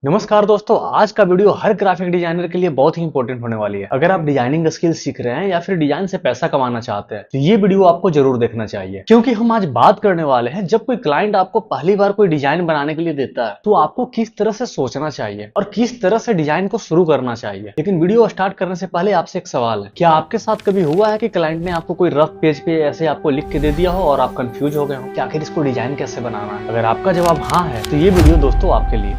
नमस्कार दोस्तों, आज का वीडियो हर ग्राफिक डिजाइनर के लिए बहुत ही इंपॉर्टेंट होने वाली है। अगर आप डिजाइनिंग स्किल सीख रहे हैं या फिर डिजाइन से पैसा कमाना चाहते हैं तो ये वीडियो आपको जरूर देखना चाहिए, क्योंकि हम आज बात करने वाले हैं जब कोई क्लाइंट आपको पहली बार कोई डिजाइन बनाने के लिए देता है तो आपको किस तरह से सोचना चाहिए और किस तरह से डिजाइन को शुरू करना चाहिए। लेकिन वीडियो स्टार्ट करने से पहले आपसे एक सवाल है, क्या आपके साथ कभी हुआ है कि क्लाइंट ने आपको कोई रफ पेज पे ऐसे आपको लिख के दे दिया हो और आप कंफ्यूज हो गए हो कि आखिर इसको डिजाइन कैसे बनाना है? अगर आपका जवाब हाँ है तो ये वीडियो दोस्तों आपके लिए।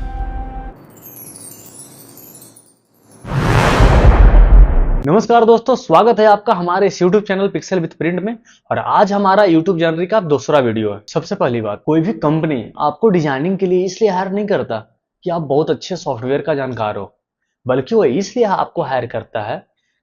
नमस्कार दोस्तों, स्वागत है आपका हमारे इस YouTube channel pixel with print में। और आज हमारा YouTube जर्नी का दूसरा वीडियो है। सबसे पहली बात, कोई भी कंपनी आपको डिजाइनिंग के लिए इसलिए हायर नहीं करता कि आप बहुत अच्छे सॉफ्टवेयर का जानकार हो, बल्कि वो इसलिए आपको हायर करता है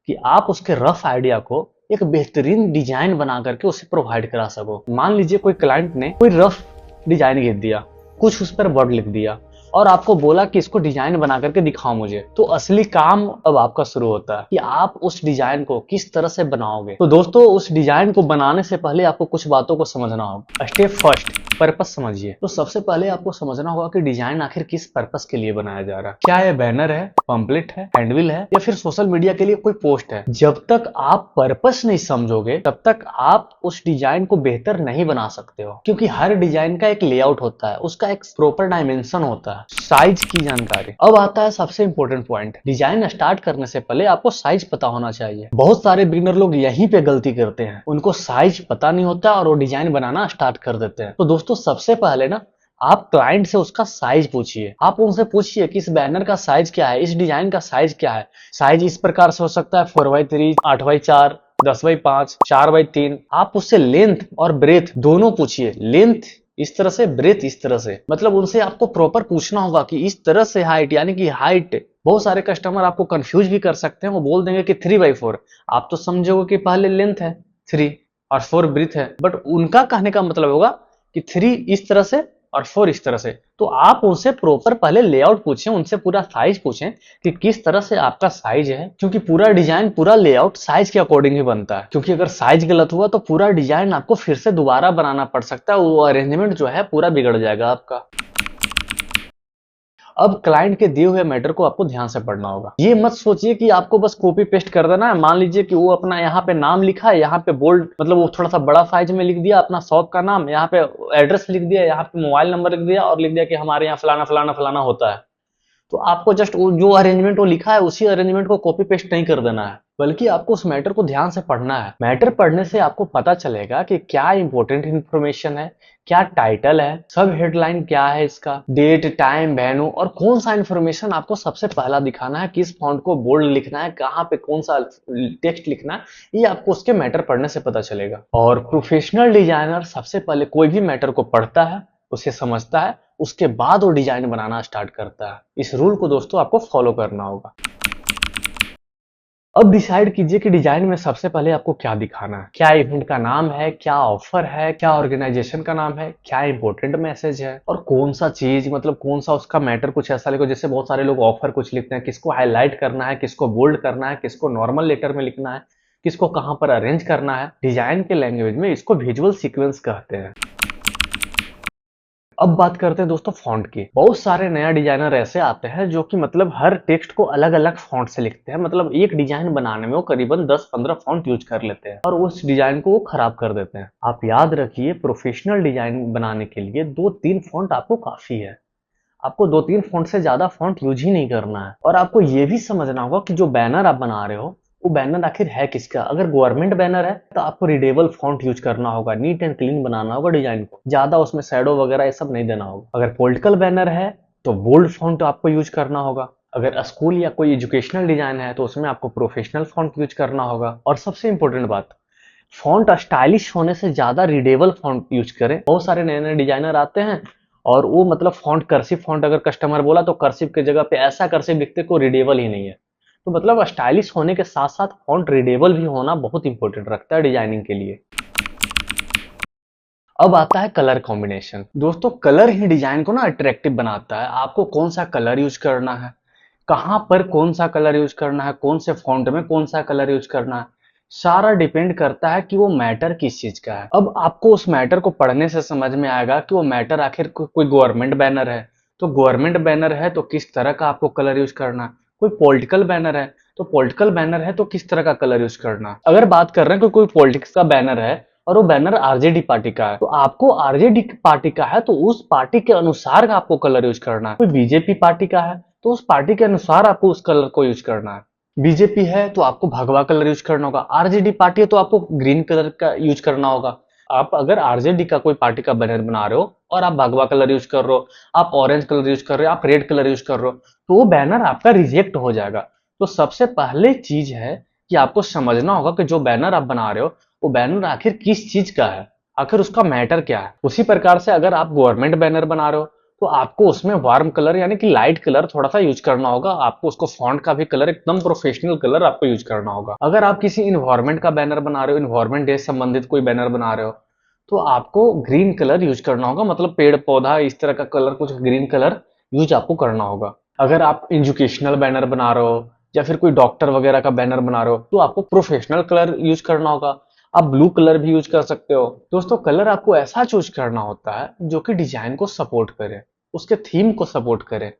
कि आप उसके रफ आइडिया को एक बेहतरीन डिजाइन बना करके उसे प्रोवाइड करा सको। मान लीजिए कोई क्लाइंट ने कोई रफ डिजाइन लिख दिया, कुछ उस पर वर्ड लिख दिया और आपको बोला कि इसको डिजाइन बना करके दिखाओ मुझे, तो असली काम अब आपका शुरू होता है कि आप उस डिजाइन को किस तरह से बनाओगे। तो दोस्तों, उस डिजाइन को बनाने से पहले आपको कुछ बातों को समझना होगा। स्टेप फर्स्ट, पर्पस समझिए। तो सबसे पहले आपको समझना होगा कि डिजाइन आखिर किस पर्पस के लिए बनाया जा रहा है। क्या ये बैनर है, पंपलेट है, हैंडबिल है या फिर सोशल मीडिया के लिए कोई पोस्ट है? जब तक आप पर्पस नहीं समझोगे तब तक आप उस डिजाइन को बेहतर नहीं बना सकते हो, क्योंकि हर डिजाइन का एक लेआउट होता है, उसका एक प्रॉपर डायमेंशन होता है, साइज की जानकारी। अब आता है सबसे इंपॉर्टेंट पॉइंट, डिजाइन स्टार्ट करने से पहले आपको साइज पता होना चाहिए। बहुत सारे बिगिनर लोग यहीं पे गलती करते हैं, उनको साइज पता नहीं होता और वो डिजाइन बनाना स्टार्ट कर देते हैं। तो दोस्तों, सबसे पहले ना आप क्लाइंट से उसका साइज पूछिए। आप उनसे पूछिए कि इस बैनर का साइज क्या है, इस डिजाइन का साइज क्या है। साइज इस प्रकार से हो सकता है 4x3, 8x4, 10x5, 4x3। आप उससे लेंथ और ब्रेथ दोनों पूछिए। लेंथ इस तरह से, ब्रेथ इस तरह से, मतलब उनसे आपको प्रॉपर पूछना होगा कि इस तरह से हाइट, यानी कि हाइट। बहुत सारे कस्टमर आपको कंफ्यूज भी कर सकते हैं, वो बोल देंगे कि 3x4। आप तो समझोगे कि पहले लेंथ है 3 और 4 ब्रेथ है, बट उनका कहने का मतलब होगा कि 3 इस तरह से और 4 इस तरह से। तो आप उनसे प्रॉपर पहले लेआउट पूछें, उनसे पूरा साइज पूछें कि किस तरह से आपका साइज है, क्योंकि पूरा डिजाइन, पूरा लेआउट साइज के अकॉर्डिंग ही बनता है। क्योंकि अगर साइज गलत हुआ तो पूरा डिजाइन आपको फिर से दोबारा बनाना पड़ सकता है, वो अरेंजमेंट जो है पूरा बिगड़ जाएगा आपका। अब क्लाइंट के दिए हुए मैटर को आपको ध्यान से पढ़ना होगा। ये मत सोचिए कि आपको बस कॉपी पेस्ट कर देना है। मान लीजिए कि वो अपना यहाँ पे नाम लिखा है, यहाँ पे बोल्ड, मतलब वो थोड़ा सा बड़ा साइज में लिख दिया अपना शॉप का नाम, यहाँ पे एड्रेस लिख दिया, यहाँ पे मोबाइल नंबर लिख दिया और लिख दिया कि हमारे यहाँ फलाना फलाना फलाना होता है। तो आपको जस्ट जो अरेंजमेंट वो लिखा है उसी अरेंजमेंट को कॉपी पेस्ट नहीं कर देना है, बल्कि आपको उस मैटर को ध्यान से पढ़ना है। मैटर पढ़ने से आपको पता चलेगा कि क्या इंपॉर्टेंट इंफॉर्मेशन है, क्या टाइटल है, सब हेडलाइन क्या है, इसका डेट, टाइम, वेन्यू, और कौन सा इंफॉर्मेशन आपको सबसे पहला दिखाना है, किस फॉन्ट को बोल्ड लिखना है, कहाँ पे कौन सा टेक्स्ट लिखना है, ये आपको उसके मैटर पढ़ने से पता चलेगा। और प्रोफेशनल डिजाइनर सबसे पहले कोई भी मैटर को पढ़ता है, उसे समझता है, उसके बाद वो डिजाइन बनाना स्टार्ट करता है। इस रूल को दोस्तों आपको फॉलो करना होगा। अब डिसाइड कीजिए कि डिजाइन में सबसे पहले आपको क्या दिखाना है। क्या इवेंट का नाम है, क्या ऑफर है, क्या ऑर्गेनाइजेशन का नाम है, क्या इंपॉर्टेंट मैसेज है, और कौन सा चीज, मतलब कौन सा उसका मैटर। कुछ ऐसा लिखो, जैसे बहुत सारे लोग ऑफर कुछ लिखते हैं, किसको हाईलाइट करना है, किसको बोल्ड करना है, किसको नॉर्मल लेटर में लिखना है, किसको कहां पर अरेंज करना है। डिजाइन के लैंग्वेज में इसको विजुअल सीक्वेंस कहते हैं। अब बात करते हैं दोस्तों फॉन्ट की। बहुत सारे नया डिजाइनर ऐसे आते हैं जो कि मतलब हर टेक्स्ट को अलग अलग फॉन्ट से लिखते हैं। मतलब एक डिजाइन बनाने में वो करीबन 10-15 फॉन्ट यूज कर लेते हैं और उस डिजाइन को वो खराब कर देते हैं। आप याद रखिए, प्रोफेशनल डिजाइन बनाने के लिए 2-3 फॉन्ट आपको काफी है। आपको 2-3 फॉन्ट से ज्यादा फॉन्ट यूज ही नहीं करना है। और आपको ये भी समझना होगा कि जो बैनर आप बना रहे हो वो बैनर आखिर है किसका। अगर गवर्नमेंट बैनर है तो आपको रीडेबल फॉन्ट यूज करना होगा, नीट एंड क्लीन बनाना होगा डिजाइन को, ज्यादा उसमें शैडो वगैरह ये सब नहीं देना होगा। अगर पॉलिटिकल बैनर है तो बोल्ड फॉन्ट आपको यूज करना होगा। अगर स्कूल या कोई एजुकेशनल डिजाइन है तो उसमें आपको प्रोफेशनल फॉन्ट यूज करना होगा। और सबसे इंपॉर्टेंट बात, फॉन्ट स्टाइलिश होने से ज्यादा रीडेबल फॉन्ट यूज करें। बहुत सारे नए नए डिजाइनर आते हैं और वो मतलब फॉन्ट, कर्सिव फॉन्ट अगर कस्टमर बोला तो कर्सिव की जगह पे ऐसा कर्सिव लिखते को रीडेबल ही नहीं है। तो मतलब स्टाइलिश होने के साथ साथ फॉन्ट रीडेबल भी होना बहुत इंपॉर्टेंट रखता है डिजाइनिंग के लिए। अब आता है कलर कॉम्बिनेशन। दोस्तों, कलर ही डिजाइन को ना अट्रैक्टिव बनाता है। आपको कौन सा कलर यूज करना है, कहां पर कौन सा कलर यूज करना है, कौन से फॉन्ट में कौन सा कलर यूज करना है, सारा डिपेंड करता है कि वो मैटर किस चीज का है। अब आपको उस मैटर को पढ़ने से समझ में आएगा कि वो मैटर आखिर कोई गवर्नमेंट बैनर है तो गवर्नमेंट बैनर है तो किस तरह का आपको कलर यूज करना है, कोई पॉलिटिकल बैनर है तो पॉलिटिकल बैनर है तो किस तरह का कलर यूज करना है। अगर बात कर रहे हैं कि कोई पॉलिटिक्स का बैनर है और वो बैनर आरजेडी पार्टी का है, तो आपको आरजेडी पार्टी का है तो उस पार्टी के अनुसार आपको कलर यूज करना है। कोई बीजेपी पार्टी का है तो उस पार्टी के अनुसार आपको उस कलर को यूज करना है। बीजेपी है तो आपको भगवा कलर यूज करना होगा, आरजेडी पार्टी है तो आपको ग्रीन कलर का यूज करना होगा। आप अगर आरजेडी का कोई पार्टी का बैनर बना रहे हो और आप भगवा कलर यूज कर रहे हो, आप ऑरेंज कलर यूज कर रहे हो, आप रेड कलर यूज कर रहे हो, तो वो बैनर आपका रिजेक्ट हो जाएगा। तो सबसे पहले चीज है कि आपको समझना होगा कि जो बैनर आप बना रहे हो वो बैनर आखिर किस चीज का है, आखिर उसका मैटर क्या है। उसी प्रकार से अगर आप गवर्नमेंट बैनर बना रहे हो तो आपको उसमें वार्म कलर यानी कि लाइट कलर थोड़ा सा यूज करना होगा। आपको उसको फॉन्ट का भी कलर एकदम प्रोफेशनल कलर आपको यूज करना होगा। अगर आप किसी इन्वायरमेंट का बैनर बना रहे हो, इन्वायरमेंट डे से संबंधित कोई बैनर बना रहे हो, तो आपको ग्रीन कलर यूज करना होगा, मतलब पेड़ पौधा इस तरह का कलर, कुछ ग्रीन कलर यूज आपको करना होगा। अगर आप एजुकेशनल बैनर बना रहे हो या फिर कोई डॉक्टर वगैरह का बैनर बना रहे हो तो आपको प्रोफेशनल कलर यूज करना होगा। आप ब्लू कलर भी यूज कर सकते हो। दोस्तों कलर आपको ऐसा चूज करना होता है जो कि डिजाइन को सपोर्ट करे, उसके थीम को सपोर्ट करे।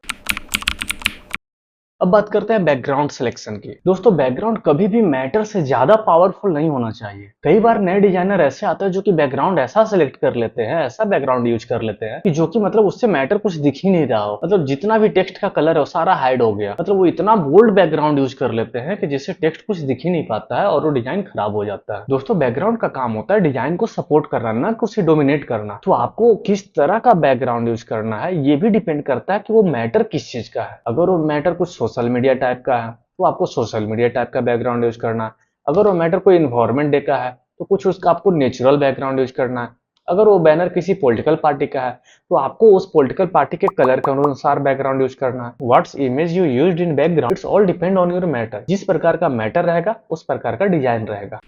अब बात करते हैं बैकग्राउंड सिलेक्शन की। दोस्तों बैकग्राउंड कभी भी मैटर से ज्यादा पावरफुल नहीं होना चाहिए। कई बार नए डिजाइनर ऐसे आते हैं जो कि बैकग्राउंड ऐसा सिलेक्ट कर लेते हैं, ऐसा बैकग्राउंड यूज कर लेते हैं कि जो कि मतलब उससे मैटर कुछ दिख ही नहीं रहा हो, मतलब जितना भी टेक्स्ट का कलर है वो सारा हाइड हो गया। मतलब वो इतना बोल्ड बैकग्राउंड यूज कर लेते हैं कि जिससे टेक्स्ट कुछ दिख ही नहीं पाता है और वो डिजाइन खराब हो जाता है। दोस्तों बैकग्राउंड का काम होता है डिजाइन को सपोर्ट करना, ना कि उसे डोमिनेट करना। तो आपको किस तरह का बैकग्राउंड यूज करना है ये भी डिपेंड करता है कि वो मैटर किस चीज का है। अगर वो मैटर कुछ सोशल मीडिया टाइप का है तो आपको सोशल मीडिया टाइप का बैकग्राउंड यूज करना है। अगर वो मैटर कोई इन्वायरमेंट डे का है तो कुछ उसका आपको नेचुरल बैकग्राउंड यूज करना है। अगर वो बैनर किसी पॉलिटिकल पार्टी का है तो आपको उस पॉलिटिकल पार्टी के कलर के अनुसार बैकग्राउंड यूज करना है। What's image you used in background, it's all depend on your matter. जिस प्रकार का मैटर रहेगा उस प्रकार का डिजाइन रहेगा।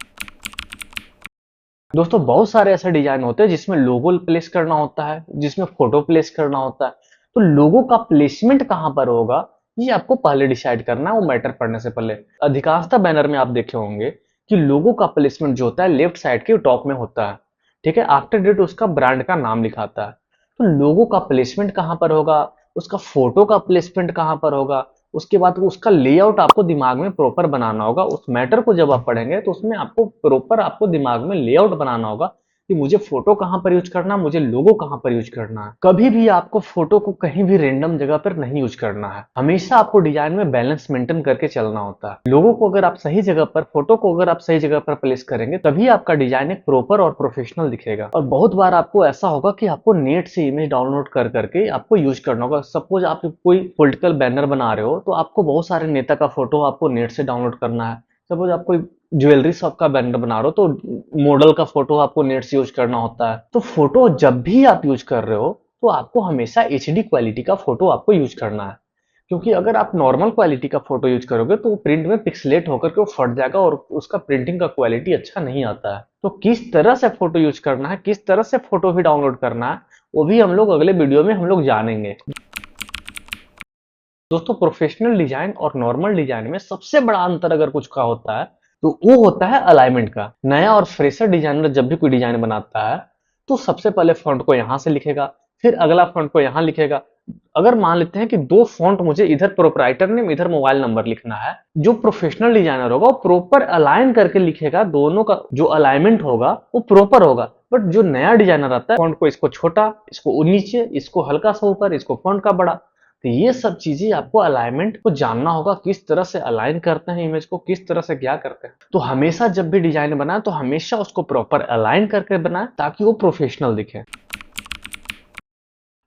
दोस्तों बहुत सारे ऐसे डिजाइन होते हैं जिसमें लोगो प्लेस करना होता है, जिसमें फोटो प्लेस करना होता है। तो लोगो का प्लेसमेंट कहां पर होगा ये आपको पहले डिसाइड करना है, वो मैटर पढ़ने से पहले। अधिकांशतः बैनर में आप देखे होंगे कि लोगो का प्लेसमेंट जो होता है लेफ्ट साइड के टॉप में होता है, ठीक है। आफ्टर डेट उसका ब्रांड का नाम लिखाता है। तो लोगो का प्लेसमेंट कहां पर होगा, उसका फोटो का प्लेसमेंट कहां पर होगा, उसके बाद उसका लेआउट आपको दिमाग में प्रॉपर बनाना होगा। उस मैटर को जब आप पढ़ेंगे तो उसमें आपको प्रॉपर आपको दिमाग में लेआउट बनाना होगा कि मुझे फोटो कहां पर यूज करना है, मुझे लोगो कहां पर यूज करना है। कभी भी आपको फोटो को कहीं भी रेंडम जगह पर नहीं यूज करना है। हमेशा आपको डिजाइन में बैलेंस मेंटेन करके चलना होता है। लोगो को अगर आप सही जगह पर, फोटो को अगर आप सही जगह पर प्लेस करेंगे तभी आपका डिजाइन एक प्रॉपर और प्रोफेशनल दिखेगा। और बहुत बार आपको ऐसा होगा कि आपको नेट से इमेज डाउनलोड कर करके आपको यूज करना होगा। सपोज आप कोई पॉलिटिकल बैनर बना रहे हो तो आपको बहुत सारे नेता का फोटो आपको नेट से डाउनलोड करना है। सपोज आप कोई ज्वेलरी शॉप का बैनर बना रहे हो तो मॉडल का फोटो आपको नेट से यूज करना होता है। तो फोटो जब भी आप यूज कर रहे हो तो आपको हमेशा एचडी क्वालिटी का फोटो आपको यूज करना है, क्योंकि अगर आप नॉर्मल क्वालिटी का फोटो यूज करोगे तो वो प्रिंट में पिक्सलेट होकर के वो फट जाएगा और उसका प्रिंटिंग का क्वालिटी अच्छा नहीं आता है। तो किस तरह से फोटो यूज करना है, किस तरह से फोटो भी डाउनलोड करना है, वो भी हम लोग अगले वीडियो में हम लोग जानेंगे। दोस्तों प्रोफेशनल डिजाइन और नॉर्मल डिजाइन में सबसे बड़ा अंतर अगर कुछ का होता है तो वो होता है अलाइनमेंट का। नया और फ्रेशर डिजाइनर जब भी कोई डिजाइन बनाता है तो सबसे पहले फॉन्ट को यहां से लिखेगा, फिर अगला फॉन्ट को यहां लिखेगा। अगर मान लेते हैं कि दो फॉन्ट मुझे इधर प्रोप्राइटर नेम इधर मोबाइल नंबर लिखना है, जो प्रोफेशनल डिजाइनर होगा वो प्रॉपर अलाइन करके लिखेगा, दोनों का जो अलाइनमेंट होगा वो प्रॉपर होगा। बट जो नया डिजाइनर आता है फॉन्ट को इसको छोटा, इसको नीचे, इसको हल्का सा ऊपर, इसको फॉन्ट का बड़ा। तो ये सब चीजें आपको अलाइनमेंट को जानना होगा, किस तरह से अलाइन करते हैं इमेज को, किस तरह से क्या करते हैं। तो हमेशा जब भी डिजाइन बनाए तो हमेशा उसको प्रॉपर अलाइन करके बनाए ताकि वो प्रोफेशनल दिखे।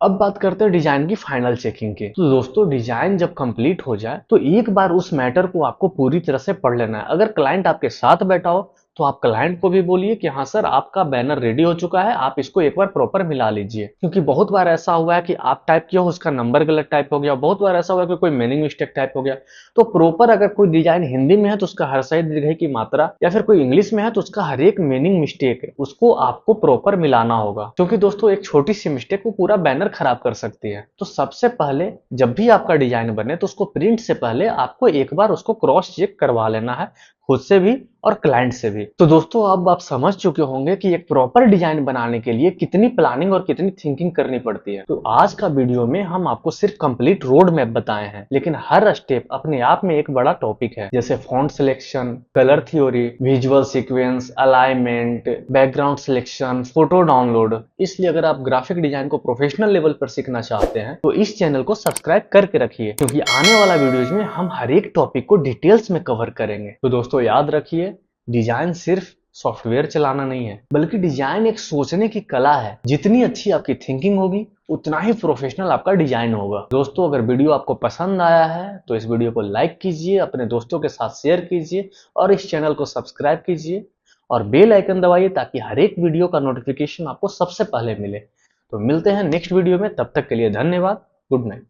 अब बात करते हैं डिजाइन की फाइनल चेकिंग की। तो दोस्तों डिजाइन जब कंप्लीट हो जाए तो एक बार उस मैटर को आपको पूरी तरह से पढ़ लेना है। अगर क्लाइंट आपके साथ बैठा हो तो आप क्लाइंट को भी बोलिए कि हाँ सर आपका बैनर रेडी हो चुका है, आप इसको एक बार प्रॉपर मिला लीजिए। क्योंकि बहुत बार ऐसा हुआ है कि आप टाइप किया हो उसका नंबर गलत टाइप हो गया, बहुत बार ऐसा हुआ कि कोई मीनिंग मिस्टेक टाइप हो गया। तो प्रॉपर अगर कोई डिजाइन हिंदी में है तो उसका हर सही दीर्घई की मात्रा, या फिर कोई इंग्लिश में है तो उसका हर एक मीनिंग मिस्टेक है उसको आपको प्रॉपर मिलाना होगा। क्योंकि दोस्तों एक छोटी सी मिस्टेक वो पूरा बैनर खराब कर सकती है। तो सबसे पहले जब भी आपका डिजाइन बने तो उसको प्रिंट से पहले आपको एक बार उसको क्रॉस चेक करवा लेना है, खुद से भी और क्लाइंट से भी। तो दोस्तों अब आप समझ चुके होंगे कि एक प्रॉपर डिजाइन बनाने के लिए कितनी प्लानिंग और कितनी थिंकिंग करनी पड़ती है। तो आज का वीडियो में हम आपको सिर्फ कंप्लीट रोड मैप बताए हैं, लेकिन हर स्टेप अपने आप में एक बड़ा टॉपिक है, जैसे font selection, colour theory, visual sequence, alignment, background selection, photo download. इसलिए अगर आप ग्राफिक डिजाइन को प्रोफेशनल लेवल पर सीखना चाहते हैं तो इस चैनल को सब्सक्राइब करके रखिए, क्योंकि आने वाला वीडियोज में हम हर एक टॉपिक को डिटेल्स में कवर करेंगे। तो दोस्तों याद रखिए, डिजाइन सिर्फ सॉफ्टवेयर चलाना नहीं है, बल्कि डिजाइन एक सोचने की कला है। जितनी अच्छी आपकी थिंकिंग होगी उतना ही प्रोफेशनल आपका डिजाइन होगा। दोस्तों अगर वीडियो आपको पसंद आया है तो इस वीडियो को लाइक कीजिए, अपने दोस्तों के साथ शेयर कीजिए और इस चैनल को सब्सक्राइब कीजिए और बेल आइकन दबाइए ताकि हर एक वीडियो का नोटिफिकेशन आपको सबसे पहले मिले। तो मिलते हैं नेक्स्ट वीडियो में, तब तक के लिए धन्यवाद। Good night.